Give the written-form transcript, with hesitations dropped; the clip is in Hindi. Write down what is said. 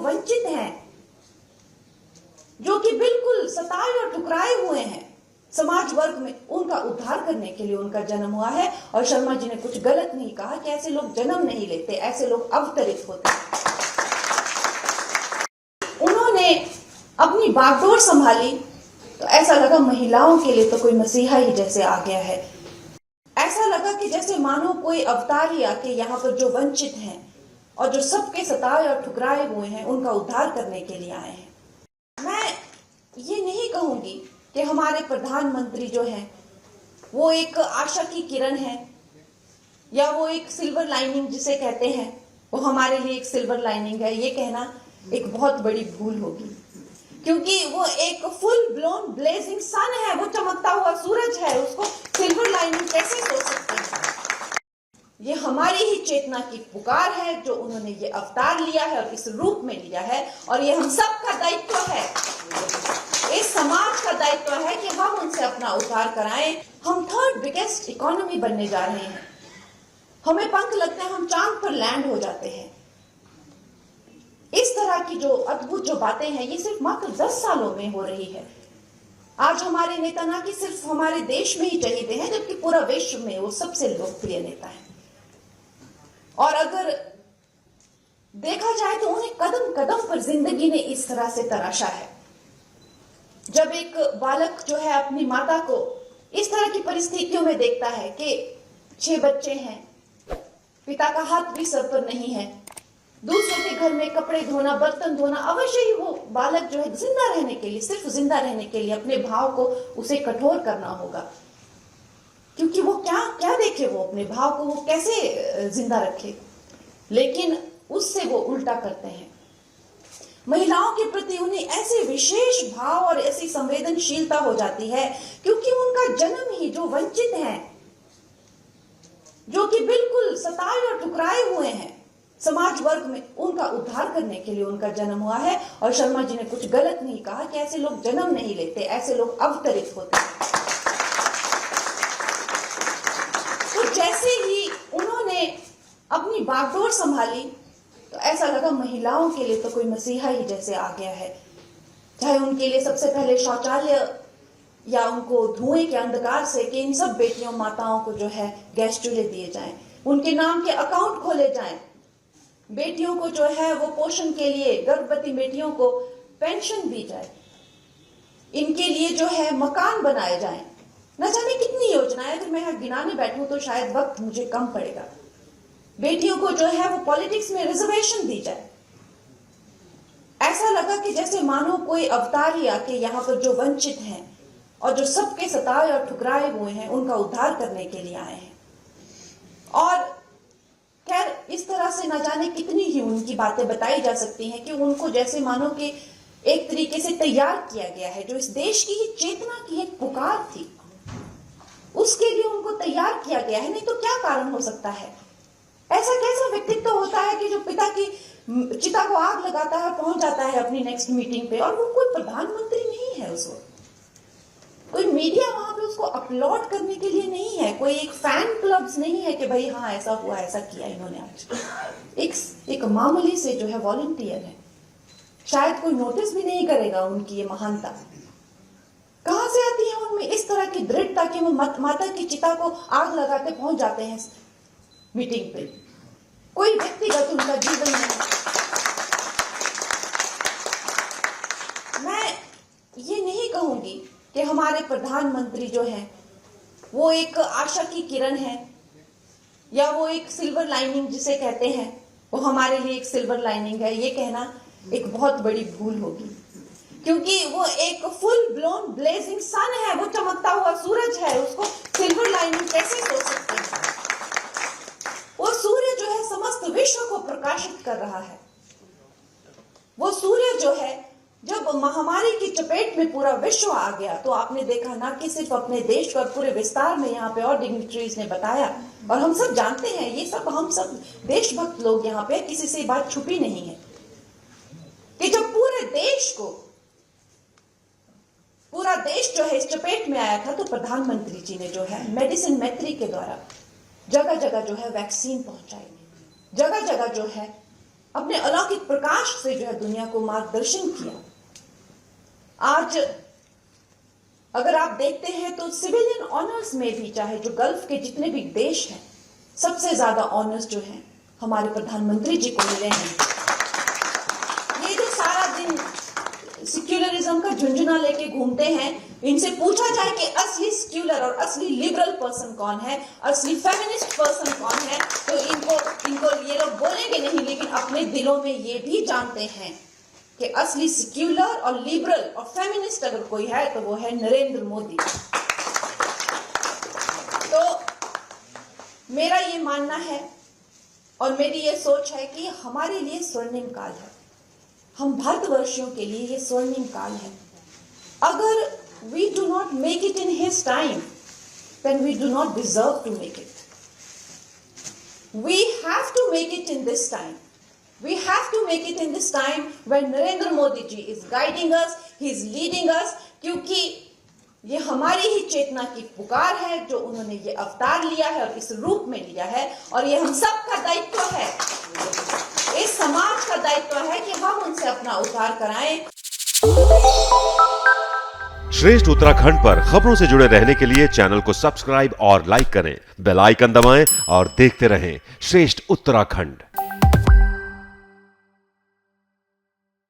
वंचित हैं, जो कि बिल्कुल सताए और ठुकराए हुए हैं समाज वर्ग में, उनका उद्धार करने के लिए उनका जन्म हुआ है। और शर्मा जी ने कुछ गलत नहीं कहा कि ऐसे लोग जन्म नहीं लेते, ऐसे लोग अवतरित होते हैं। उन्होंने अपनी बागडोर संभाली तो ऐसा लगा महिलाओं के लिए तो कोई मसीहा ही जैसे आ गया है। ऐसा लगा कि जैसे मानो कोई अवतार ही आके यहाँ पर जो वंचित हैं और जो सबके सताए और ठुकराए हुए हैं उनका उद्धार करने के लिए आए हैं। मैं ये नहीं कहूंगी कि हमारे प्रधानमंत्री जो हैं वो एक आशा की किरण है या वो एक सिल्वर लाइनिंग जिसे कहते हैं, वो हमारे लिए एक सिल्वर लाइनिंग है, ये कहना एक बहुत बड़ी भूल होगी, क्योंकि वो एक फुल ब्लोन ब्लेजिंग सन है, वो चमकता हुआ सूरज है, उसको सिल्वर लाइनिंग कैसे सोच सकते हैं। ये हमारी ही चेतना की पुकार है जो उन्होंने ये अवतार लिया है और इस रूप में लिया है, और ये हम सब का दायित्व है, इस समाज का दायित्व है कि हम उनसे अपना उद्धार कराएं। हम थर्ड बिगेस्ट इकोनॉमी बनने जा रहे हैं, हमें पंख लगते हैं, हम चांद पर लैंड हो जाते हैं। इस तरह की जो अद्भुत जो बातें हैं ये सिर्फ मात्र 10 सालों में हो रही है। आज हमारे नेता ना कि सिर्फ हमारे देश में ही चहेते हैं, जबकि पूरा विश्व में वो सबसे लोकप्रिय नेता है। और अगर देखा जाए तो उन्हें कदम कदम पर जिंदगी ने इस तरह से तराशा है। जब एक बालक जो है अपनी माता को इस तरह की परिस्थितियों में देखता है कि 6 बच्चे हैं, पिता का हाथ भी सर पर नहीं है, दूसरों के घर में कपड़े धोना, बर्तन धोना, अवश्य ही वो बालक जो है जिंदा रहने के लिए, सिर्फ जिंदा रहने के लिए अपने भाव को उसे कठोर करना होगा, क्योंकि वो क्या देखे, वो अपने भाव को वो कैसे जिंदा रखे। लेकिन उससे वो उल्टा करते हैं। महिलाओं के प्रति उन्हें ऐसे विशेष भाव और ऐसी संवेदनशीलता हो जाती है क्योंकि उनका जन्म ही जो वंचित हैं, जो कि बिल्कुल सताए और ठुकराए हुए हैं समाज वर्ग में, उनका उद्धार करने के लिए उनका जन्म हुआ है। और शर्मा जी ने कुछ गलत नहीं कहा कि ऐसे लोग जन्म नहीं लेते, ऐसे लोग अवतरित होते हैं। तो जैसे ही उन्होंने अपनी बागडोर संभाली तो ऐसा लगा महिलाओं के लिए तो कोई मसीहा ही जैसे आ गया है। चाहे उनके लिए सबसे पहले शौचालय या उनको धुएं के अंधकार से कि इन सब बेटियों माताओं को जो है गैस चूल्हे दिए जाएं, उनके नाम के अकाउंट खोले जाएं, बेटियों को जो है वो पोषण के लिए, गर्भवती बेटियों को पेंशन दी जाए, इनके लिए जो है मकान बनाए जाएं, न जाने कितनी योजनाएं, अगर मैं यहाँ गिनाने बैठूं तो शायद वक्त मुझे कम पड़ेगा। बेटियों को जो है वो पॉलिटिक्स में रिजर्वेशन दी जाए। ऐसा लगा कि जैसे मानो कोई अवतार ही आके यहाँ पर जो वंचित हैं और जो सबके सताए और ठुकराए हुए हैं उनका उद्धार करने के लिए आए हैं। और खैर इस तरह से न जाने कितनी ही उनकी बातें बताई जा सकती हैं कि उनको जैसे मानो कि एक तरीके से तैयार किया गया है, जो इस देश की ही चेतना की एक पुकार थी उसके लिए उनको तैयार किया गया है। नहीं तो क्या कारण हो सकता है? ऐसा कैसा व्यक्तित्व होता है कि जो पिता की चिता को आग लगाता है, पहुंच जाता है अपनी नेक्स्ट मीटिंग पे, और वो कोई प्रधानमंत्री नहीं है, उस वक्त कोई मीडिया वहां पे उसको अपलोड करने के लिए नहीं है, कोई एक फैन क्लब्स नहीं है कि भाई हाँ ऐसा हुआ, ऐसा किया इन्होंने आज। एक मामूली से जो है वॉलंटियर है, शायद कोई नोटिस भी नहीं करेगा उनकी ये महानता। कहां से आती है उनमें इस तरह की दृढ़ता कि वो माता की चिता को आग लगाते पहुंच जाते हैं मीटिंग पे? कोई व्यक्तिगत उनका जीवन नहीं। मैं ये नहीं कहूंगी कि हमारे प्रधानमंत्री जो हैं वो एक आशा की किरण है या वो एक सिल्वर लाइनिंग जिसे कहते हैं, वो हमारे लिए एक सिल्वर लाइनिंग है, ये कहना एक बहुत बड़ी भूल होगी, क्योंकि वो एक फुल ब्लोन ब्लेजिंग सन है, वो चमकता हुआ सूरज है, उसको सिल्वर लाइनिंग कैसे सोच सकते हैं? वो सूर्य जो है समस्त विश्व को प्रकाशित कर रहा है। वो सूर्य जो है जब महामारी की चपेट में पूरा विश्व आ गया तो आपने देखा ना कि सिर्फ अपने देश पर, पूरे विस्तार में यहाँ पे और डिग्निटरीज ने बताया, और हम सब जानते हैं, ये सब हम सब देशभक्त लोग यहाँ पे, किसी से बात छुपी नहीं है कि जब पूरा देश जो है इस चपेट में आया था तो प्रधानमंत्री जी ने जो है मेडिसिन मैत्री के द्वारा जगह जगह जो है वैक्सीन पहुंचाई, जगह जगह जो है अपने अलौकिक प्रकाश से जो है दुनिया को मार्गदर्शन किया। आज अगर आप देखते हैं तो सिविलियन ऑनर्स में भी, चाहे जो गल्फ के जितने भी देश हैं, सबसे ज्यादा ऑनर्स जो हैं हमारे प्रधानमंत्री जी को मिले हैं। ये जो सारा दिन सेक्युलरिज्म का झुंझुना लेके घूमते हैं, इनसे पूछा जाए कि असली सेक्युलर और असली लिबरल पर्सन कौन है, असली फेमिनिस्ट पर्सन कौन है, तो इनको ये लोग बोलेंगे नहीं, लेकिन अपने दिलों में ये भी जानते हैं कि असली सेक्युलर और लिबरल और फेमिनिस्ट अगर कोई है तो वो है नरेंद्र मोदी। तो मेरा ये मानना है और मेरी ये सोच है कि हमारे लिए स्वर्णिम काल है, हम भारतवर्षियों के लिए ये स्वर्णिम काल है। अगर we do not make it in his time, then we do not deserve to make it. We have to make it in this time. We have to make it in this time when Narendra Modi ji is guiding us, he is leading us, क्योंकि ये हमारी ही चेतना की पुकार है जो उन्होंने ये अवतार लिया है और इस रूप में लिया है, और ये हम सब का दायित्व है, इस समाज का दायित्व है कि हम उनसे अपना उद्धार कराएं। श्रेष्ठ उत्तराखंड पर खबरों से जुड़े रहने के लिए चैनल को सब्सक्राइब और लाइक करें, बेल आइकन दबाएं और देखते रहें श्रेष्ठ उत्तराखंड।